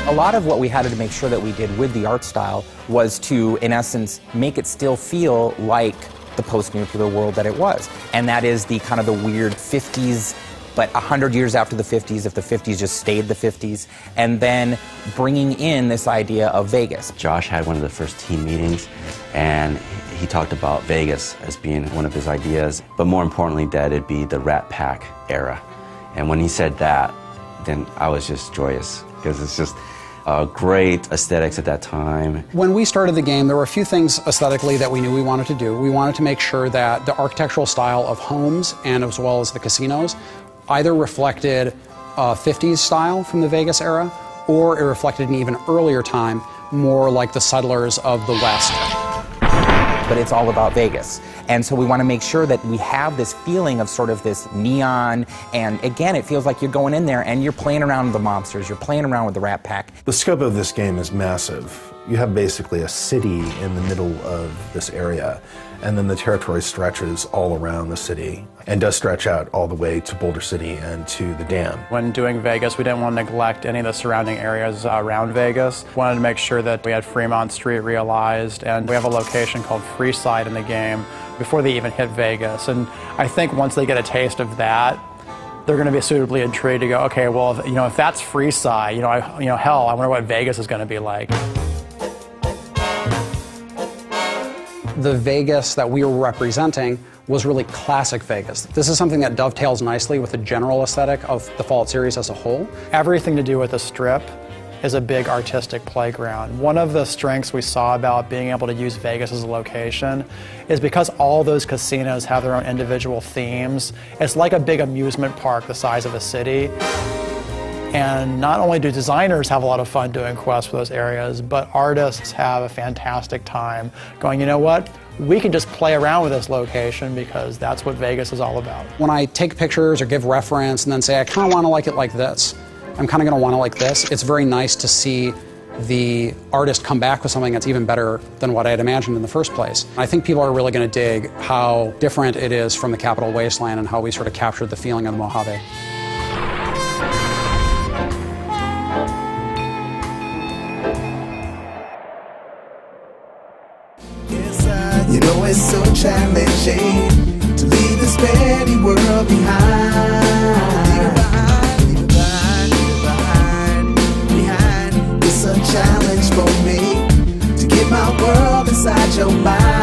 A lot of what we had to make sure that we did with the art style was to, in essence, make it still feel like the post-nuclear world that it was. And that is the kind of the weird 50s, but 100 years after the 50s, if the 50s just stayed the 50s, and then bringing in this idea of Vegas. Josh had one of the first team meetings, and he talked about Vegas as being one of his ideas, but more importantly that it'd be the Rat Pack era. And when he said that, then I was just joyous, because it's just great aesthetics at that time. When we started the game, there were a few things aesthetically that we knew we wanted to do. We wanted to make sure that the architectural style of homes, and as well as the casinos, either reflected 50s style from the Vegas era, or it reflected an even earlier time, more like the settlers of the West. But it's all about Vegas. And so we want to make sure that we have this feeling of sort of this neon, and again, it feels like you're going in there and you're playing around with the mobsters, you're playing around with the Rat Pack. The scope of this game is massive. You have basically a city in the middle of this area, and then the territory stretches all around the city and does stretch out all the way to Boulder City and to the dam. When doing Vegas, we didn't want to neglect any of the surrounding areas around Vegas. We wanted to make sure that we had Fremont Street realized, and we have a location called Freeside in the game before they even hit Vegas. And I think once they get a taste of that, they're going to be suitably intrigued to go, okay, well, if that's Freeside, hell, I wonder what Vegas is going to be like. The Vegas that we were representing was really classic Vegas. This is something that dovetails nicely with the general aesthetic of the Fallout series as a whole. Everything to do with the Strip is a big artistic playground. One of the strengths we saw about being able to use Vegas as a location is because all those casinos have their own individual themes. It's like a big amusement park the size of a city. And not only do designers have a lot of fun doing quests for those areas, but artists have a fantastic time going, you know what? We can just play around with this location because that's what Vegas is all about. When I take pictures or give reference and then say, I kind of want to like it like this, I'm kind of going to want to like this, it's very nice to see the artist come back with something that's even better than what I had imagined in the first place. I think people are really going to dig how different it is from the Capital Wasteland and how we sort of captured the feeling of the Mojave. You know it's so challenging to leave this petty world behind. Leave it behind. It's a challenge for me to get my world inside your mind.